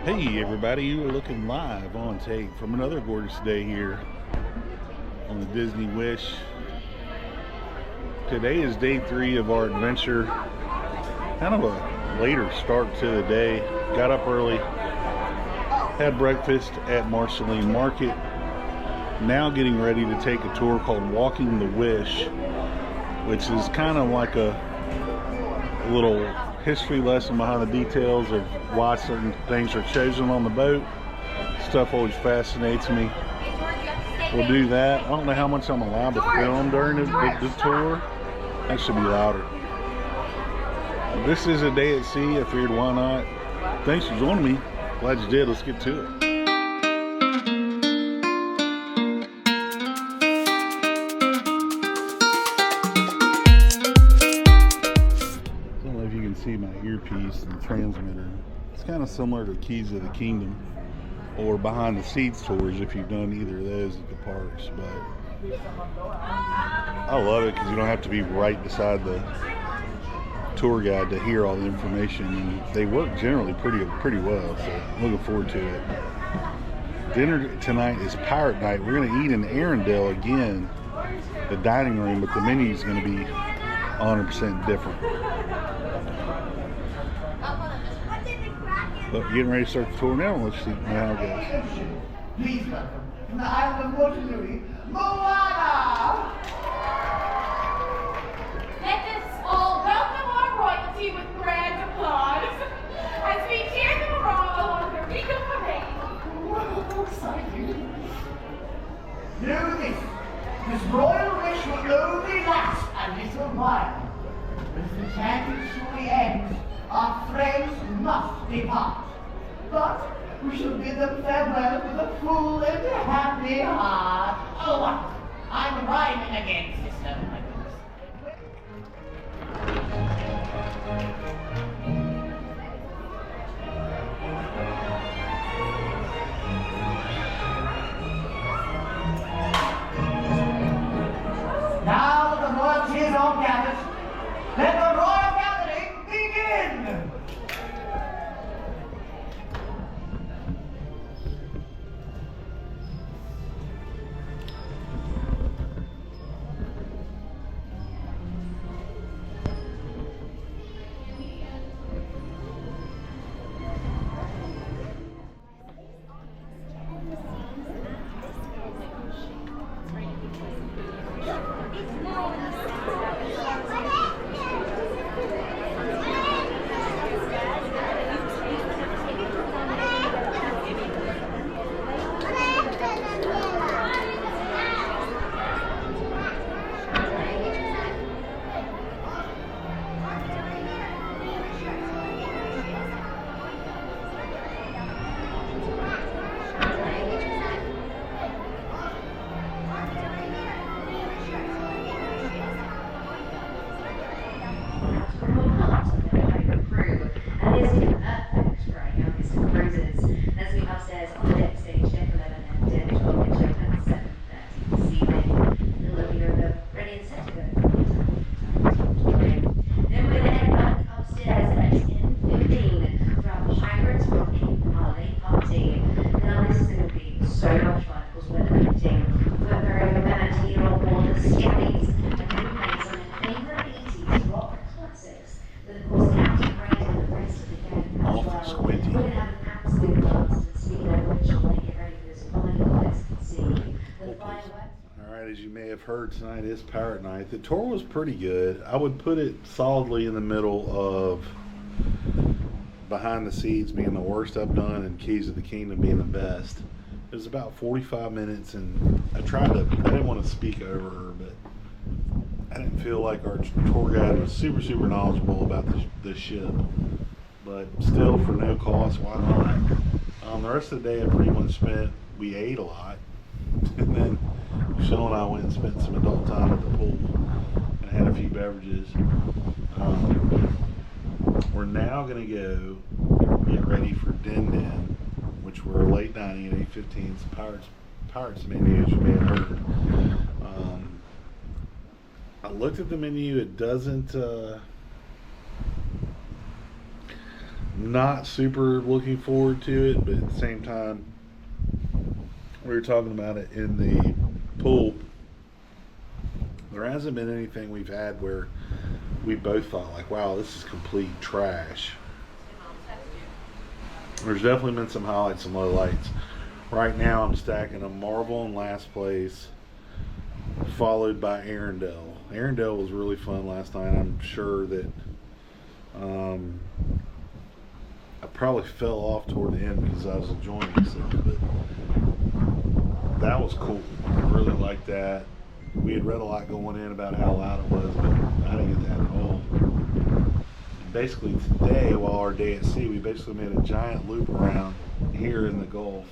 Hey everybody, you are looking live on tape from another gorgeous day here on the Disney Wish. Today is day 3 of our adventure. Kind of a later start to the day. Got up early, had breakfast at Marceline Market. Now getting ready to take a tour called Walking the Wish, which is kind of like a little history lesson behind the details of why certain things are chosen on the boat. Stuff always fascinates me. We'll do that. I don't know how much I'm allowed to film during the tour. That should be louder. This is a day at sea. I figured why not. Thanks for joining me. Glad you did. Let's get to it. See my earpiece and transmitter. It's kind of similar to Keys of the Kingdom or Behind the Seats tours if you've done either of those at the parks. But I love it because you don't have to be right beside the tour guide to hear all the information, and they work generally pretty well. So I'm looking forward to it. Dinner tonight is Pirate Night. We're going to eat in Arendelle again, the dining room, but the menu is going to be 100% different. But getting ready to start the tour now. Let's see how it goes. Please welcome from the island of Waterloo, Moana! Let us all welcome our royalty with grand applause as we cheer them along on the regal parade. Whoa, exciting! Know this royal wish will only last a little while. As the chant surely ends, our friends must depart. But we shall bid them farewell with a full and happy heart. Oh, what? I'm rhyming again, sister. My Now that the royalty is all gathered, let the royal gathering begin! As you may have heard, tonight is Pirate Night. The tour was pretty good. I would put it solidly in the middle of Behind the Seats being the worst I've done and Keys of the Kingdom being the best. It was about 45 minutes, and I didn't want to speak over her, but I didn't feel like our tour guide was super knowledgeable about this ship. But still, for no cost, why not? The rest of the day I pretty much we ate a lot, and then Michelle and I went and spent some adult time at the pool and had a few beverages. We're now going to go get ready for Din Din, which we're late dining at 8:15. It's Pirates menu, as you may have heard. I looked at the menu. It doesn't not super looking forward to it, but at the same time, we were talking about it in the pool. There hasn't been anything we've had where we both thought like, wow, this is complete trash. There's definitely been some highlights and lowlights. Right now I'm stacking a Marvel in last place, followed by Arendelle. Arendelle was really fun last night. I'm sure that I probably fell off toward the end because I was enjoying myself, but that was cool. I really liked that. We had read a lot going in about how loud it was, but I didn't get that at all. Basically today, while our day at sea, we basically made a giant loop around here in the Gulf.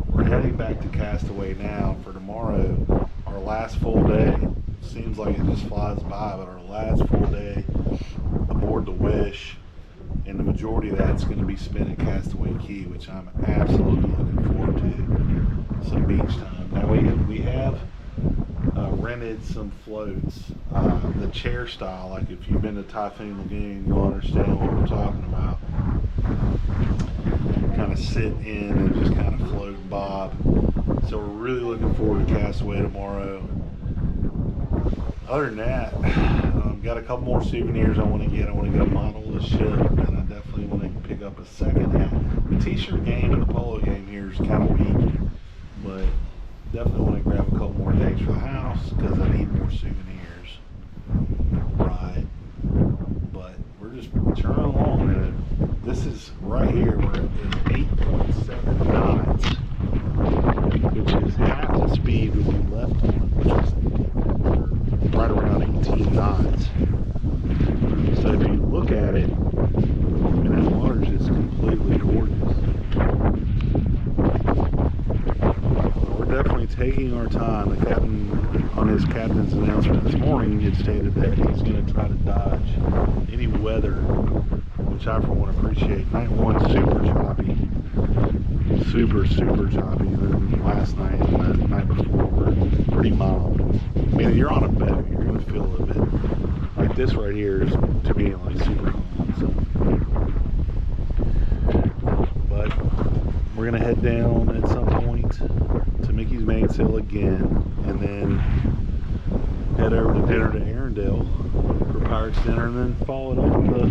We're heading back to Castaway now for tomorrow, our last full day. Seems like it just flies by, but our last full day aboard the Wish, and the majority of that's going to be spent at Castaway Key, which I'm absolutely looking forward to. Some beach time. Now we have rented some floats, the chair style. Like if you've been to Typhoon Lagoon, you'll understand what we're talking about. Kind of sit in and just kind of float and bob. So we're really looking forward to Castaway tomorrow. Other than that, got a couple more souvenirs I want to get. I want to get a model of the ship, and I definitely want to pick up a second hat. The t-shirt game and the polo game here is kind of weak, but definitely want to grab a couple more things for the house because I need more souvenirs. Right. But we're just churning along, and this is right here. We're at 8.7 knots, which is half the speed when we left on, which is right around 18 knots. So if you look at it, and that water's just completely gorgeous. We're definitely taking our time. The captain, on his captain's announcement this morning, had stated that he's going to try to dodge any weather, which I for one appreciate. Night one, super choppy. Super choppy. Then last night and the night before were pretty mild. I mean, you're on a boat, you're going to feel a little bit. Like this right here is to me like super calm. So. But we're going to head down at some point to Mickey's Mainsail again, and then head over to dinner to Arendelle for Pirates dinner, and then follow it up with a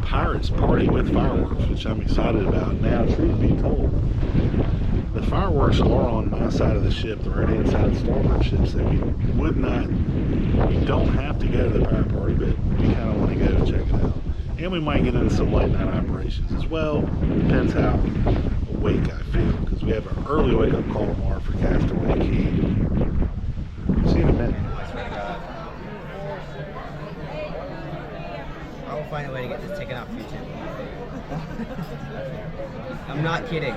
Pirates party with fireworks, which I'm excited about. Now, truth be told, the fireworks are on my side of the ship, the right hand side of the starboard ship, so we don't have to go to the pirate party, but we kind of want to go check it out. And we might get into some late night operations as well. Depends how awake I feel, because we have an early wake up call tomorrow for Castaway Key. See you in a minute. I will find a way to get this taken off YouTube. I'm not kidding.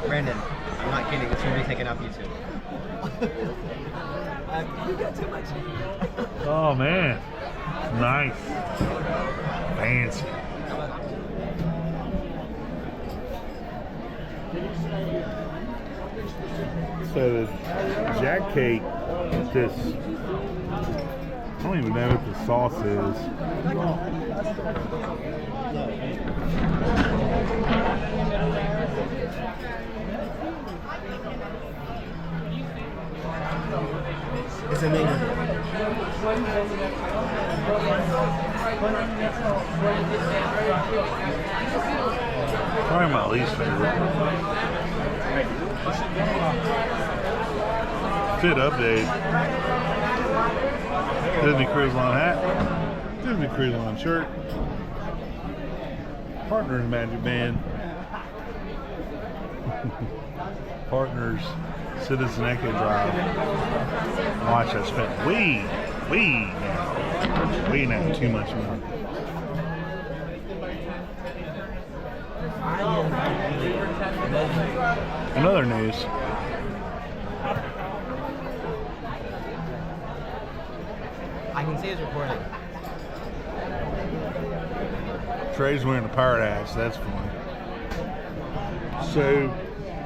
Brandon, I'm not kidding. This will be taken off YouTube. You got too much. Oh man, nice, fancy. So the jack cake is this, I don't even know what the sauce is. It's a mango. Probably my least favorite. Fit update. Disney Cruise Line hat. Disney Cruise Line shirt. Partners Magic Band. Partners Citizen Echo Drive. Watch, I spent way now too much money. Another news. I can see it's recording. Trey's wearing a pirate hat, so that's fun. So,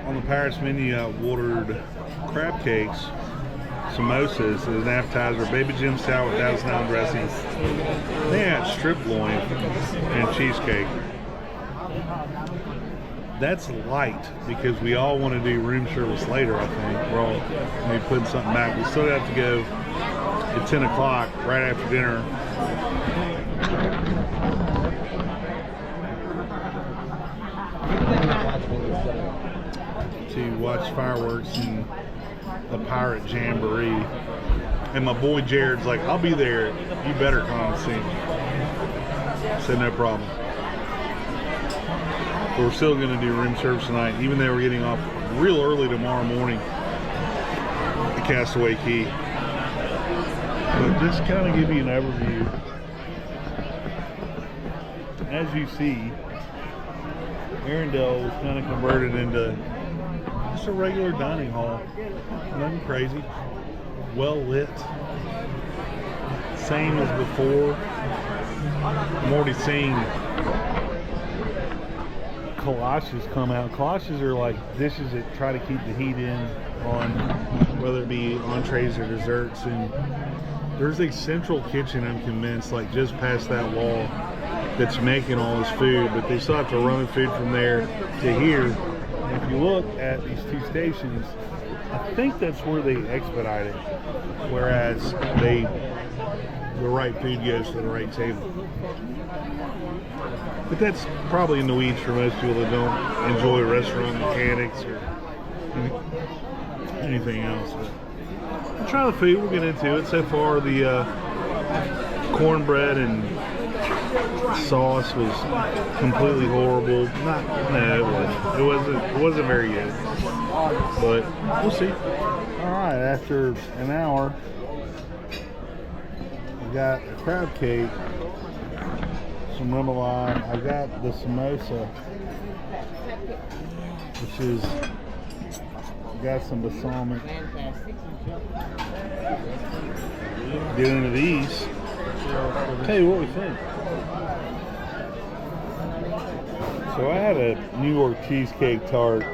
on the Pirates menu, I ordered crab cakes, samosas as an appetizer, baby Jim style with $1,000 dressing. They had strip loin and cheesecake. That's light because we all want to do room service later, I think. We're all maybe putting something back. We still have to go at 10 o'clock right after dinner. To watch fireworks and the Pirate Jamboree. And my boy Jared's like, I'll be there. You better come and see me. I said, no problem. But we're still going to do room service tonight, even though we're getting off real early tomorrow morning at Castaway Key. But just kind of give you an overview. As you see, Arendelle was kind of converted into just a regular dining hall. Nothing crazy. Well lit. Same as before. I'm already seeing kolaches come out. Kolaches are like dishes that try to keep the heat in on whether it be entrees or desserts. And there's a central kitchen, I'm convinced, like just past that wall, that's making all this food, but they still have to run the food from there to here. And if you look at these two stations, I think that's where they expedite it, whereas the right food goes to the right table. But that's probably in the weeds for most people that don't enjoy restaurant mechanics or anything else. But we'll try the food, we'll get into it. So far, the cornbread and sauce was completely horrible. It wasn't very good. But we'll see. Alright, after an hour, we got a crab cake, some remoulade. I got the samosa, which is got some balsamic. Get into these. Tell you what we think. So I had a New York cheesecake tart.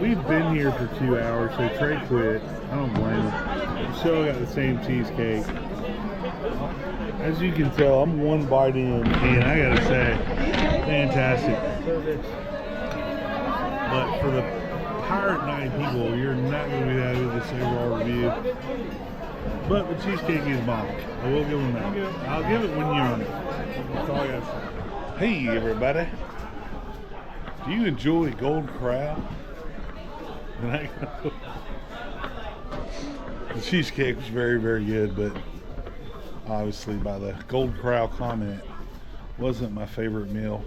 We've been here for 2 hours, so Trey quit. I don't blame him. Still got the same cheesecake. As you can tell, I'm one bite in, and I gotta say, fantastic. But for the Pirate Night people, you're not gonna be happy with this overall review. But the cheesecake is bomb. I will give them that. I'll give it when you earn it. That's all I gotta say. Hey everybody. Do you enjoy Golden Corral? The cheesecake was very, very good, but obviously by the Golden Corral comment, wasn't my favorite meal.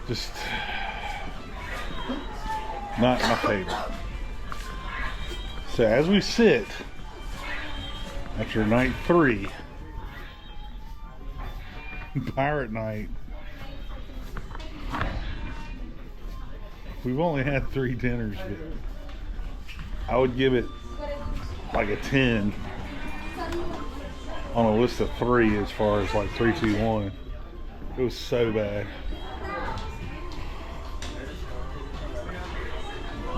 Just not my favorite. So as we sit after night 3, Pirate Night, we've only had 3 dinners, but I would give it like a 10 on a list of 3 as far as like 3, 2, 1. It was so bad.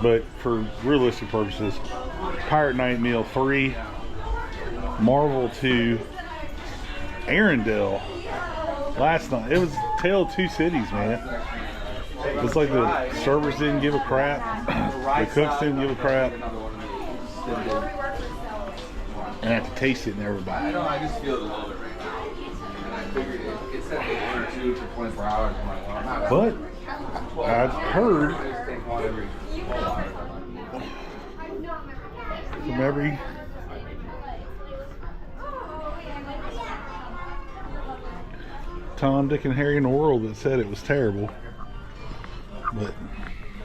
But for realistic purposes, Pirate Night meal 3, Marvel 2, Arendelle last night. It was Tale of Two Cities, man. It's like the servers didn't give a crap, the cooks didn't give a crap, and I had to taste it and everybody. I know, I just feel it a little bit right now. And I figured it said they order 2 for 24 hours. I'm like, well, I'm not. But I've heard I just take one every 12 hours. from every Tom, Dick, and Harry in the world that said it was terrible. But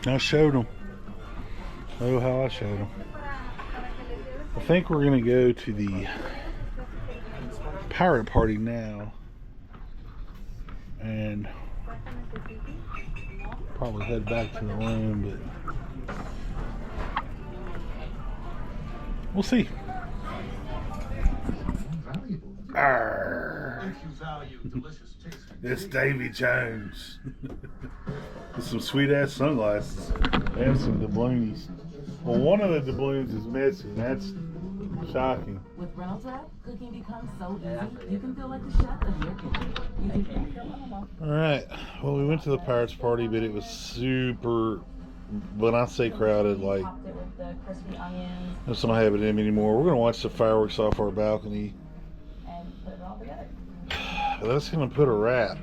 I showed them. Oh, how I showed them. I think we're going to go to the pirate party now. And probably head back to the room, but we'll see. Arr. It's Davy Jones. With some sweet ass sunglasses and some doubloonies. Well, one of the doubloons is missing. That's shocking. With Reynolds Wrap, cooking becomes so easy, you can feel like the chef of your kitchen. All right. Well, we went to the Pirates party, but it was super, when I say crowded, like, Topped it with the crispy onions I just don't have it in me anymore. We're going to watch the fireworks off our balcony. and put it all together. That's going to put a wrap.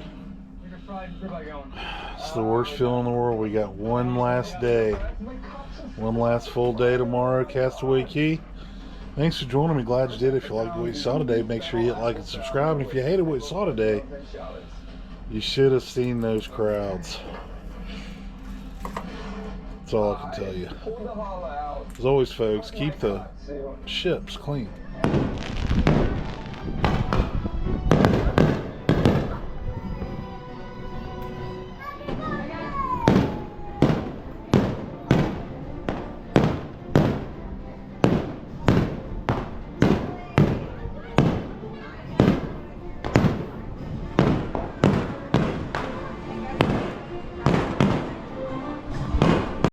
It's the worst feeling in the world. We got one last day. One last full day tomorrow, Castaway Key. Thanks for joining me. Glad you did. If you liked what you saw today, make sure you hit like and subscribe. And if you hated what you saw today, you should have seen those crowds. That's all I can tell you. As always, folks, keep the ships clean.